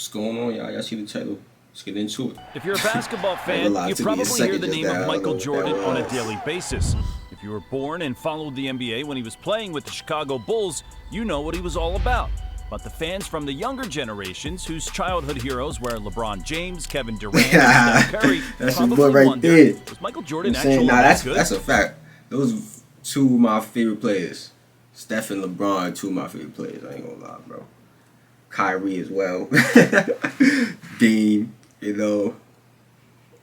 What's going on, y'all? Y'all see the title? Let's get into it. If you're a basketball fan, you probably hear the name of Michael Jordan on a daily basis. If you were born and followed the NBA when he was playing with the Chicago Bulls, you know what he was all about. But the fans from the younger generations, whose childhood heroes were LeBron James, Kevin Durant, and Steph Curry, that's probably your boy right wonder, there. was Michael Jordan actually good? That's a fact. Those two of my favorite players. Steph and LeBron, two of my favorite players. I ain't gonna lie, bro. Kyrie as well. Dame, you know.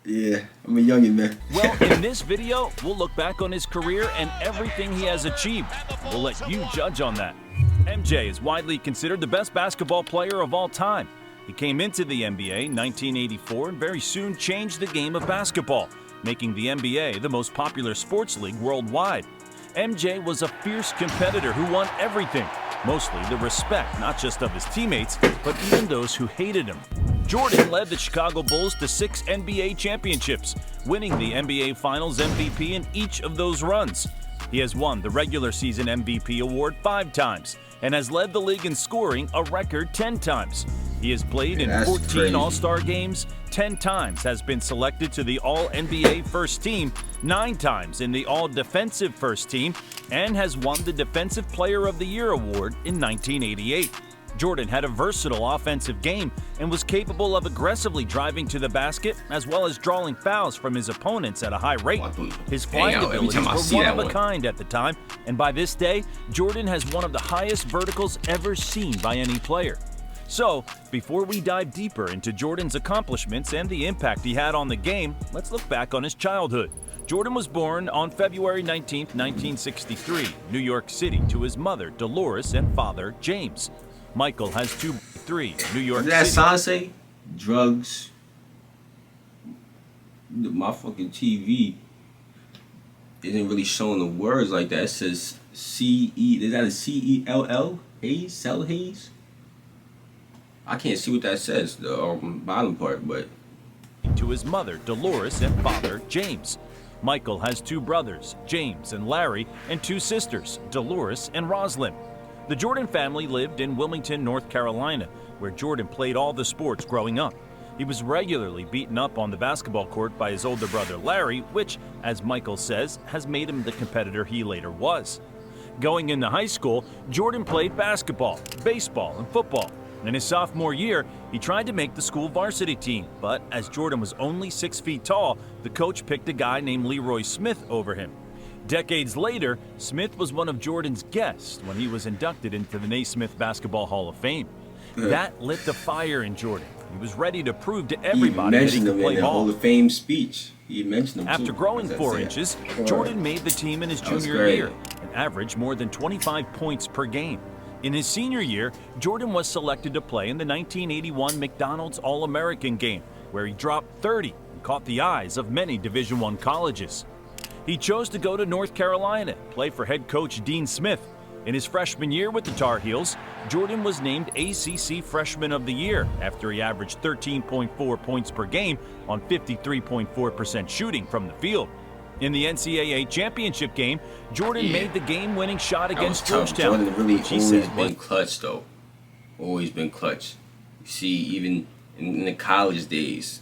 Yeah, I'm a youngin', man. Well, in this video, we'll look back on his career and everything he has achieved. We'll let you judge on that. MJ is widely considered the best basketball player of all time. He came into the NBA in 1984 and very soon changed the game of basketball, making the NBA the most popular sports league worldwide. MJ was a fierce competitor who won everything, mostly the respect not just of his teammates, but even those who hated him. Jordan led the Chicago Bulls to 6 NBA championships, winning the NBA Finals MVP in each of those runs. He has won the regular season MVP award 5 times and has led the league in scoring a record 10 times. He has played in 14 All-Star games, 10 times has been selected to the All-NBA First Team, 9 times in the All-Defensive First Team, and has won the Defensive Player of the Year award in 1988. Jordan had a versatile offensive game and was capable of aggressively driving to the basket as well as drawing fouls from his opponents at a high rate. His flying abilities were one of a kind at the time, and by this day, Jordan has one of the highest verticals ever seen by any player. So, before we dive deeper into Jordan's accomplishments and the impact he had on the game, let's look back on his childhood. Jordan was born on February 19, 1963, New York City, to his mother, Dolores, and father, James. Michael has 3 New York City. That sign say drugs. My fucking TV isn't really showing the words like that. It says C-E, is that a C-E-L-L? Haze? Cell haze? I can't see what that says, the bottom part, but... To his mother, Dolores, and father, James. Michael has 2 brothers, James and Larry, and 2 sisters, Dolores and Roslyn. The Jordan family lived in Wilmington, North Carolina, where Jordan played all the sports growing up. He was regularly beaten up on the basketball court by his older brother Larry, which, as Michael says, has made him the competitor he later was. Going into high school, Jordan played basketball, baseball, and football. In his sophomore year, he tried to make the school varsity team, but as Jordan was only 6 feet tall, the coach picked a guy named Leroy Smith over him. Decades later, Smith was one of Jordan's guests when he was inducted into the Naismith Basketball Hall of Fame. That lit the fire in Jordan. He was ready to prove to everybody that he could play ball. Hall of Fame speech. He mentioned him After growing 4 inches, Jordan made the team in his junior year and averaged more than 25 points per game. In his senior year, Jordan was selected to play in the 1981 McDonald's All-American game, where he dropped 30 and caught the eyes of many Division I colleges. He chose to go to North Carolina, play for head coach Dean Smith. In his freshman year with the Tar Heels, Jordan was named ACC Freshman of the Year after he averaged 13.4 points per game on 53.4% shooting from the field. In the NCAA championship game, Jordan made the game-winning shot against Georgetown. Jordan really always been clutch, though. Always been clutch. You see, even in the college days,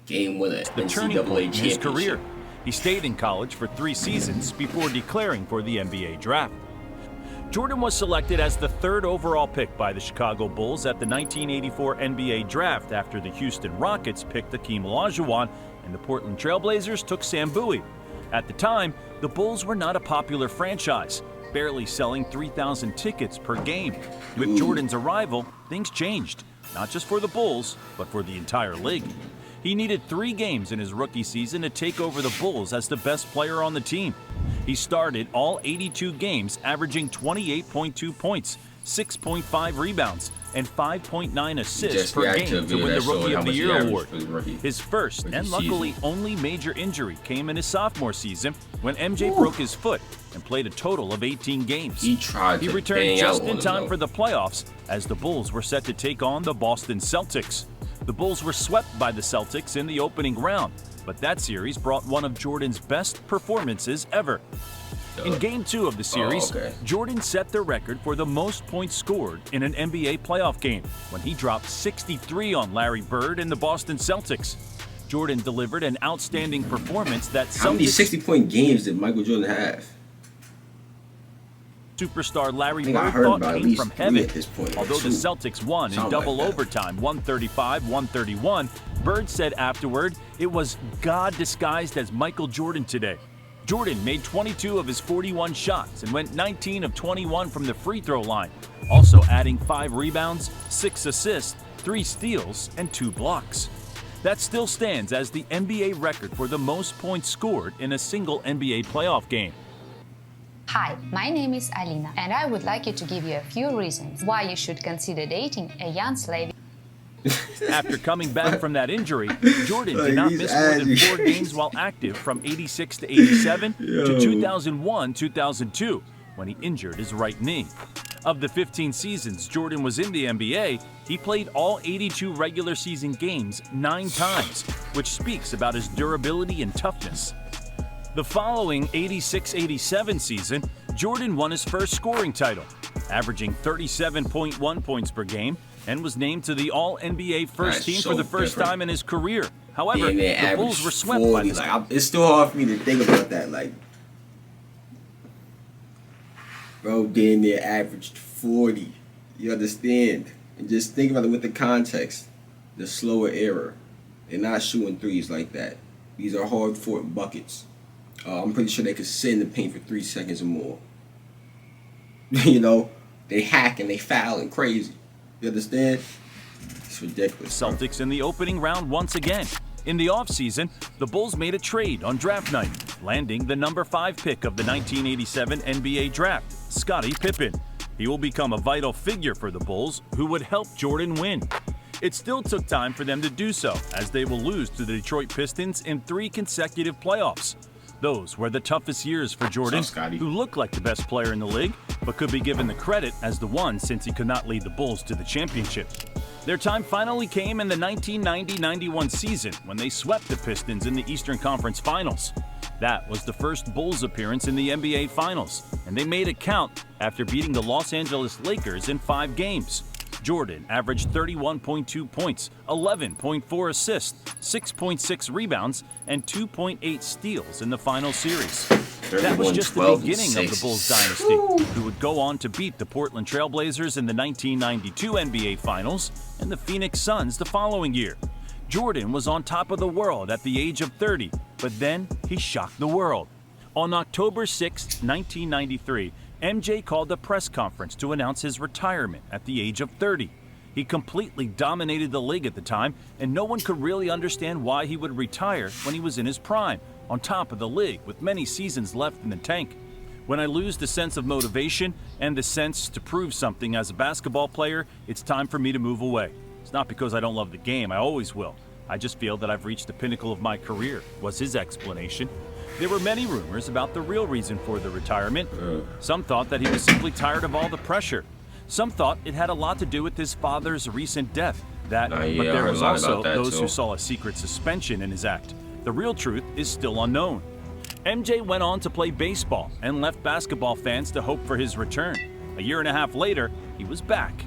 game winner, the turning NCAA point in his championship. career. He stayed in college for 3 seasons before declaring for the NBA draft. Jordan was selected as the 3rd overall pick by the Chicago Bulls at the 1984 NBA draft after the Houston Rockets picked Hakeem Olajuwon and the Portland Trail Blazers took Sam Bowie. At the time, the Bulls were not a popular franchise, barely selling 3,000 tickets per game. With Jordan's arrival, things changed, not just for the Bulls, but for the entire league. He needed 3 games in his rookie season to take over the Bulls as the best player on the team. He started all 82 games, averaging 28.2 points, 6.5 rebounds, and 5.9 assists per game to win the Rookie of the Year award. His first and luckily only major injury came in his sophomore season when MJ broke his foot and played a total of 18 games. He returned just in time for the playoffs as the Bulls were set to take on the Boston Celtics. The Bulls were swept by the Celtics in the opening round, but that series brought one of Jordan's best performances ever. In Game 2 of the series, okay. Jordan set the record for the most points scored in an NBA playoff game when he dropped 63 on Larry Bird and the Boston Celtics. Jordan delivered an outstanding performance that How many 60-point games did Michael Jordan have? Superstar Larry I Bird heard thought about at came least from 3 heaven. at this point. Although the Celtics won in Something double like that. overtime, 135-131, Bird said afterward, "It was God disguised as Michael Jordan today." Jordan made 22 of his 41 shots and went 19 of 21 from the free throw line, also adding 5 rebounds, 6 assists, 3 steals, and 2 blocks. That still stands as the NBA record for the most points scored in a single NBA playoff game. Hi, my name is Alina, and I would like to give you a few reasons why you should consider dating a young slave. After coming back from that injury, Jordan did not miss more than 4 games while active from 86 to 87 to 2001-2002, when he injured his right knee. Of the 15 seasons Jordan was in the NBA, he played all 82 regular season games 9 times, which speaks about his durability and toughness. The following 86-87 season, Jordan won his first scoring title, averaging 37.1 points per game, and was named to the All-NBA First Team for the first time in his career. However, the Bulls were swept 40. by the Like, it's still hard for me to think about that. Like, bro, damn near averaged 40. You understand? And just think about it with the context. The slower era. They're not shooting threes like that. These are hard-fought buckets. I'm pretty sure they could sit in the paint for 3 seconds or more. You know, they hack and they foul and crazy. You understand? It's ridiculous. Celtics in the opening round once again. In the offseason, the Bulls made a trade on draft night, landing the number 5 pick of the 1987 NBA draft, Scottie Pippen. He will become a vital figure for the Bulls, who would help Jordan win. It still took time for them to do so, as they will lose to the Detroit Pistons in 3 consecutive playoffs. Those were the toughest years for Jordan, who looked like the best player in the league, but could be given the credit as the one since he could not lead the Bulls to the championship. Their time finally came in the 1990-91 season when they swept the Pistons in the Eastern Conference Finals. That was the first Bulls appearance in the NBA Finals, and they made it count after beating the Los Angeles Lakers in 5 games. Jordan averaged 31.2 points, 11.4 assists, 6.6 rebounds, and 2.8 steals in the final series. That was just the beginning of the Bulls dynasty, who would go on to beat the Portland Trail Blazers in the 1992 NBA Finals and the Phoenix Suns the following year. Jordan was on top of the world at the age of 30, but then he shocked the world. On October 6, 1993, MJ called a press conference to announce his retirement at the age of 30. He completely dominated the league at the time, and no one could really understand why he would retire when he was in his prime, on top of the league with many seasons left in the tank. When I lose the sense of motivation and the sense to prove something as a basketball player, it's time for me to move away. It's not because I don't love the game, I always will. I just feel that I've reached the pinnacle of my career, was his explanation. There were many rumors about the real reason for the retirement. Some thought that he was simply tired of all the pressure. Some thought it had a lot to do with his father's recent death. But there was also those who saw a secret suspension in his act. The real truth is still unknown. MJ went on to play baseball and left basketball fans to hope for his return. A year and a half later, he was back.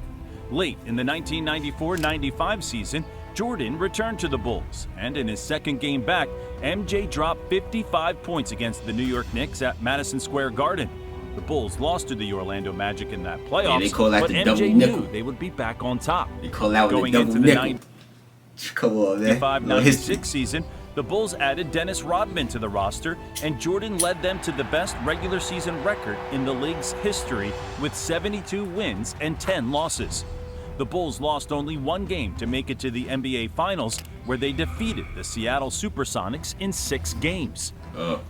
Late in the 1994-95 season, Jordan returned to the Bulls, and in his second game back, MJ dropped 55 points against the New York Knicks at Madison Square Garden. The Bulls lost to the Orlando Magic in that playoffs, but MJ knew they would be back on top. They call that going the into double the nickel. 95-96 season, the Bulls added Dennis Rodman to the roster, and Jordan led them to the best regular season record in the league's history with 72 wins and 10 losses. The Bulls lost only 1 game to make it to the NBA Finals, where they defeated the Seattle Supersonics in 6 games.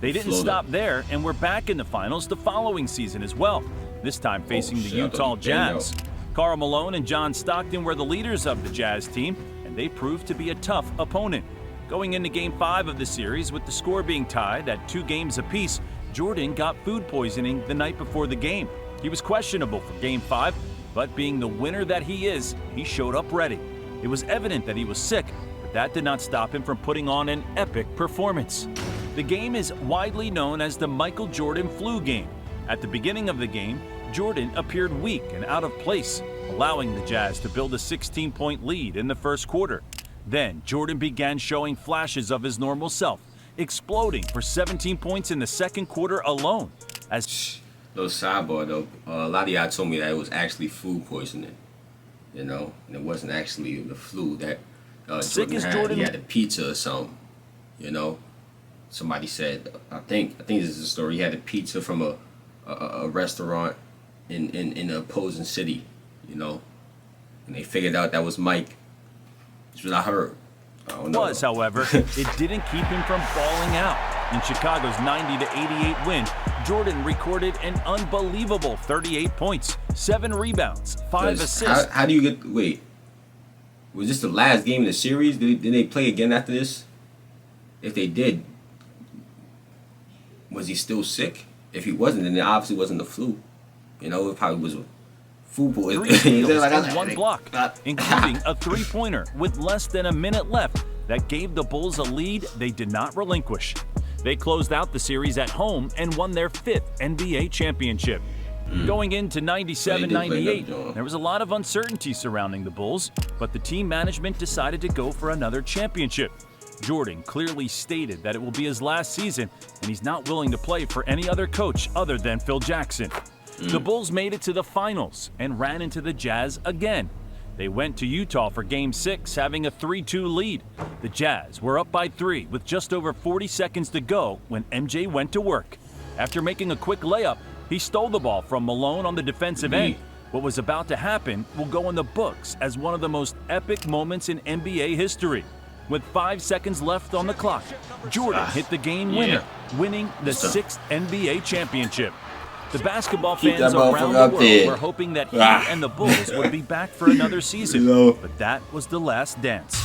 They didn't stop there and were back in the finals the following season as well, this time facing the Utah Jazz. Karl Malone and John Stockton were the leaders of the Jazz team, and they proved to be a tough opponent. Going into Game 5 of the series with the score being tied at 2 games apiece, Jordan got food poisoning the night before the game. He was questionable for Game 5, but being the winner that he is, he showed up ready. It was evident that he was sick, but that did not stop him from putting on an epic performance. The game is widely known as the Michael Jordan flu game. At the beginning of the game, Jordan appeared weak and out of place, allowing the Jazz to build a 16-point lead in the first quarter. Then Jordan began showing flashes of his normal self, exploding for 17 points in the second quarter alone. Little sidebar though, a lot of y'all told me that it was actually food poisoning, and it wasn't actually the flu that Jordan had. He had a pizza or something, Somebody said, I think this is a story. He had a pizza from a restaurant in an opposing city, and they figured out that was Mike. That's what I heard. I don't know. However, it didn't keep him from balling out. In Chicago's 90-88 win, Jordan recorded an unbelievable 38 points, 7 rebounds, 5 assists. How do you wait? Was this the last game of the series? Did they play again after this? If they did, was he still sick? If he wasn't, then it obviously wasn't the flu. It probably was a food poisoning. 3 steals and 1 block, including a three-pointer with less than a minute left that gave the Bulls a lead they did not relinquish. They closed out the series at home and won their 5th NBA championship. Going into 97-98, there was a lot of uncertainty surrounding the Bulls, but the team management decided to go for another championship. Jordan clearly stated that it will be his last season, and he's not willing to play for any other coach other than Phil Jackson. The Bulls made it to the finals and ran into the Jazz again. They went to Utah for Game 6, having a 3-2 lead. The Jazz were up by 3 with just over 40 seconds to go when MJ went to work. After making a quick layup, he stole the ball from Malone on the defensive end. What was about to happen will go in the books as one of the most epic moments in NBA history. With 5 seconds left on the clock, Jordan hit the game winner, winning the 6th NBA championship. The basketball fans around the world were hoping that he and the Bulls would be back for another season, but that was the last dance.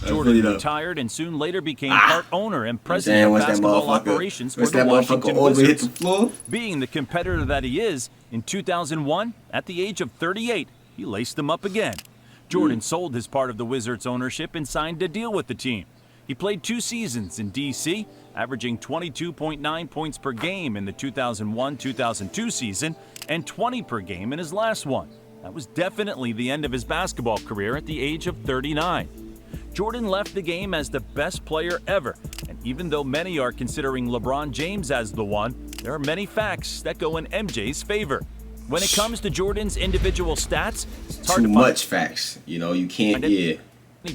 Jordan retired and soon later became part owner and president of basketball operations for the Washington Wizards. Being the competitor that he is, in 2001, at the age of 38, he laced them up again. Jordan sold his part of the Wizards' ownership and signed a deal with the team. He played 2 seasons in D.C., averaging 22.9 points per game in the 2001-2002 season and 20 per game in his last one. That was definitely the end of his basketball career at the age of 39. Jordan left the game as the best player ever, and even though many are considering LeBron James as the one, there are many facts that go in MJ's favor. When it comes to Jordan's individual stats, it's hard to find too much facts. You can't. Any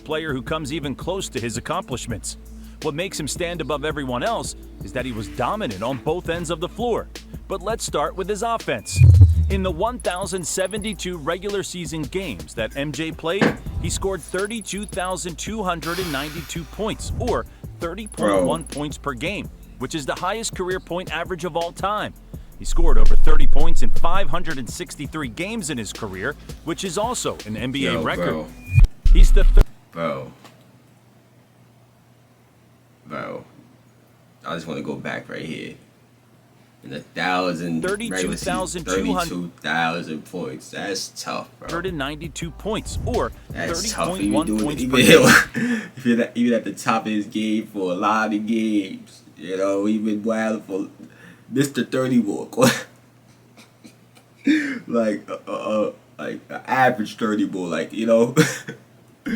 player who comes even close to his accomplishments. What makes him stand above everyone else is that he was dominant on both ends of the floor. But let's start with his offense. In the 1,072 regular season games that MJ played, he scored 32,292 points, or 30.1 points per game, which is the highest career point average of all time. He scored over 30 points in 563 games in his career, which is also an NBA record. He's the Bro, I just want to go back right here. In 32,000 points. That's tough, bro. 192 points, or 30.1 points per game. Even at the top of his game for a lot of games. He's been wild for Mr. 30 walk. like an average 30 ball,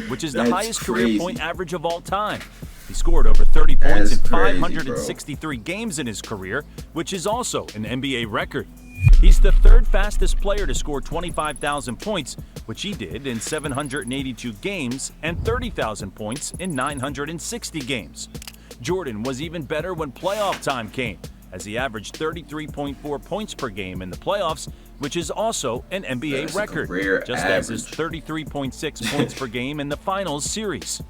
which is the highest career point average of all time. He scored over 30 points in 563 games in his career, which is also an NBA record. He's the 3rd fastest player to score 25,000 points, which he did in 782 games, and 30,000 points in 960 games. Jordan was even better when playoff time came, as he averaged 33.4 points per game in the playoffs, which is also an NBA record, just as his 33.6 points per game in the finals series.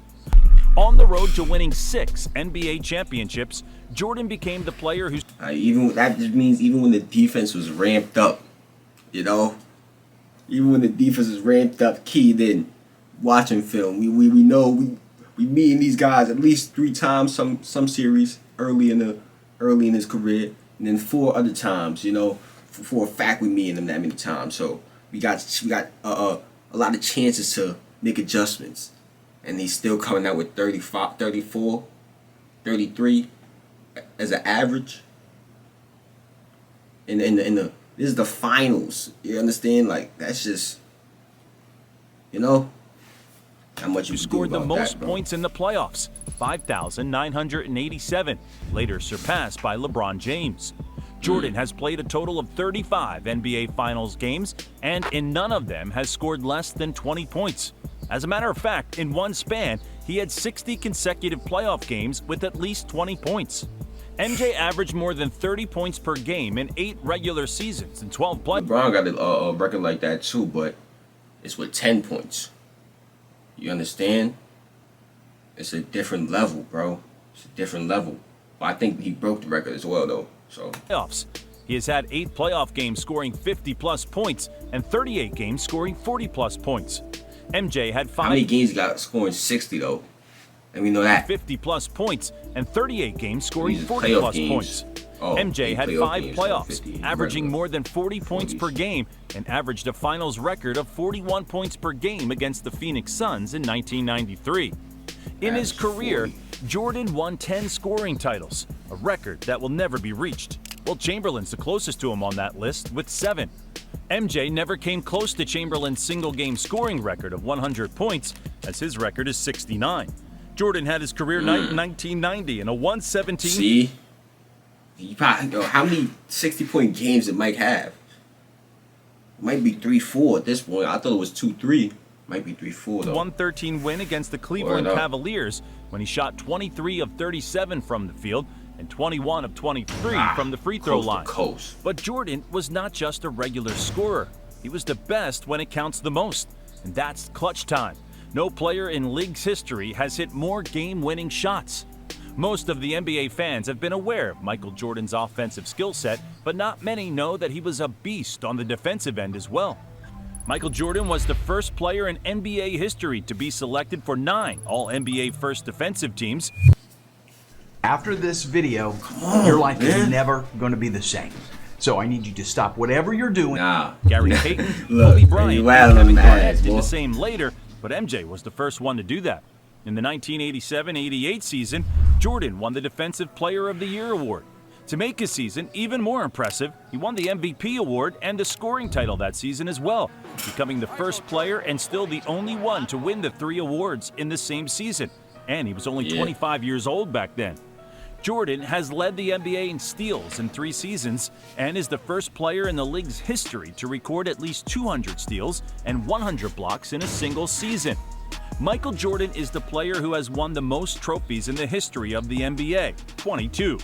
On the road to winning 6 NBA championships, Jordan became the player who's... that just means even when the defense was ramped up, even when the defense was ramped up, keyed in, watching film, we know we meeting these guys at least 3 times some series early in his career, and then 4 other times, for a fact we meeting them that many times. So we got a lot of chances to make adjustments. And he's still coming out with 35, 34, 33. as an average. In the this is the finals. You understand? Like that's just, you know, how much you scored the most that, points in the playoffs, 5,987, later surpassed by LeBron James. Jordan has played a total of 35 NBA Finals games, and in none of them has scored less than 20 points. As a matter of fact, in one span, he had 60 consecutive playoff games with at least 20 points. MJ averaged more than 30 points per game in 8 regular seasons and 12 playoffs. LeBron got a record like that too, but it's with 10 points. You understand? It's a different level, bro. It's a different level. But I think he broke the record as well, though. So playoffs. He has had 8 playoff games scoring 50-plus points and 38 games scoring 40-plus points. MJ had 5. How many games he got scoring 60 though? And we know that 50-plus points and 38 games scoring 40-plus points. MJ had 5 playoffs, averaging more than 40 points per game, and averaged a finals record of 41 points per game against the Phoenix Suns in 1993. In his career, Jordan won 10 scoring titles, a record that will never be reached. Well, Chamberlain's the closest to him on that list with 7. MJ never came close to Chamberlain's single-game scoring record of 100 points, as his record is 69. Jordan had his career night in 1990 in a 117. See? You probably, how many 60-point games did Mike have? It might be 3-4 at this point. I thought it was 2-3. Might be 3-4 though. 113 win against the Cleveland Cavaliers when he shot 23 of 37 from the field and 21 of 23 from the free throw line. But Jordan was not just a regular scorer. He was the best when it counts the most, and that's clutch time. No player in league's history has hit more game-winning shots. Most of the NBA fans have been aware of Michael Jordan's offensive skill set, but not many know that he was a beast on the defensive end as well. Michael Jordan was the first player in NBA history to be selected for 9 All-NBA first defensive teams. After this video, your life is never going to be the same. So I need you to stop whatever you're doing. Gary Payton, Kobe Bryant, and Kevin Garnett did the same later, but MJ was the first one to do that. In the 1987-88 season, Jordan won the Defensive Player of the Year award. To make his season even more impressive, he won the MVP award and the scoring title that season as well, becoming the first player and still the only one to win the 3 awards in the same season. And he was only 25 years old back then. Jordan has led the NBA in steals in 3 seasons and is the first player in the league's history to record at least 200 steals and 100 blocks in a single season. Michael Jordan is the player who has won the most trophies in the history of the NBA, 22.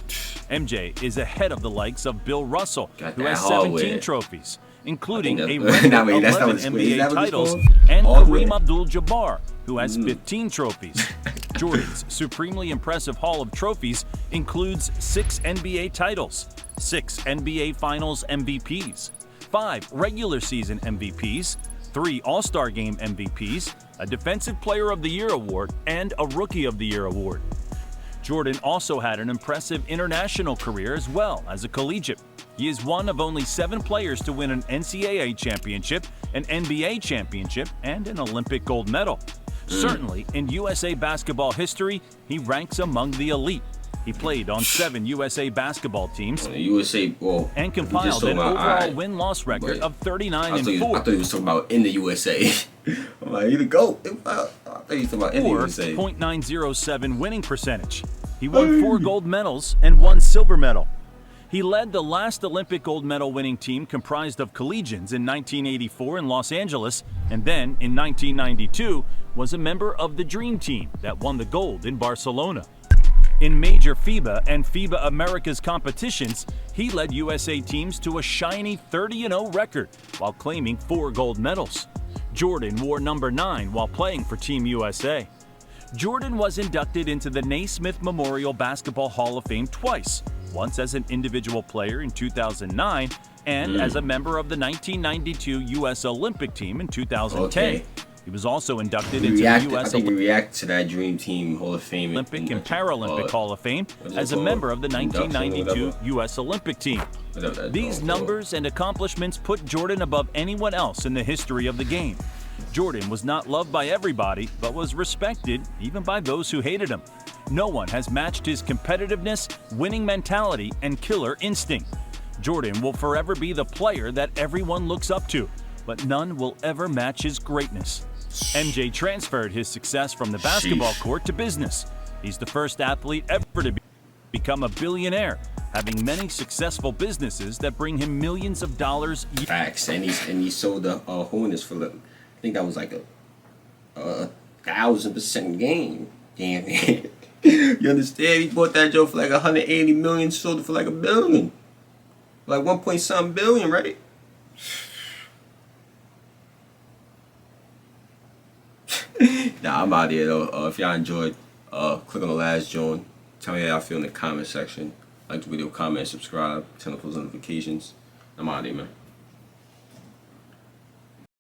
MJ is ahead of the likes of Bill Russell, who has 17 trophies, including a record 11 NBA titles, and Kareem Abdul-Jabbar, who has 15 trophies. Jordan's supremely impressive haul of trophies includes 6 NBA titles, 6 NBA Finals MVPs, 5 regular season MVPs, 3 All-Star Game MVPs, a Defensive Player of the Year award, and a Rookie of the Year award. Jordan also had an impressive international career as well as a collegiate. He is one of only 7 players to win an NCAA championship, an NBA championship, and an Olympic gold medal. Certainly, in USA basketball history, he ranks among the elite. He played on 7 USA basketball teams and compiled an overall win-loss record of 39-4. I thought he was talking about in the USA. I'm like, you the GOAT. I thought he was talking about in the USA. .907 winning percentage. He won 4 gold medals and 1 silver medal. He led the last Olympic gold medal winning team comprised of collegians in 1984 in Los Angeles, and then in 1992 was a member of the Dream Team that won the gold in Barcelona. In major FIBA and FIBA Americas competitions, he led USA teams to a shiny 30-0 record while claiming 4 gold medals. Jordan wore number 9 while playing for Team USA. Jordan was inducted into the Naismith Memorial Basketball Hall of Fame twice, once as an individual player in 2009 and as a member of the 1992 U.S. Olympic team in 2010. He was also inducted into the U.S. Dream Team Hall of Fame, Olympic and Paralympic Hall of Fame as a member of the 1992 U.S. Olympic team. These numbers and accomplishments put Jordan above anyone else in the history of the game. Jordan was not loved by everybody, but was respected even by those who hated him. No one has matched his competitiveness, winning mentality, and killer instinct. Jordan will forever be the player that everyone looks up to, but none will ever match his greatness. MJ transferred his success from the basketball court to business. He's the first athlete ever to become a billionaire, having many successful businesses that bring him millions of dollars. Facts, and he sold the Hornets for I think that was like a 1,000% gain. Damn. You understand? He bought that joke for like 180 million, sold it for like $1 billion, like 1 point something billion, right? Nah, I'm out here though. If y'all enjoyed, click on the last joint. Tell me how y'all feel in the comment section. Like the video, comment, subscribe, turn on those notifications. I'm out here, man.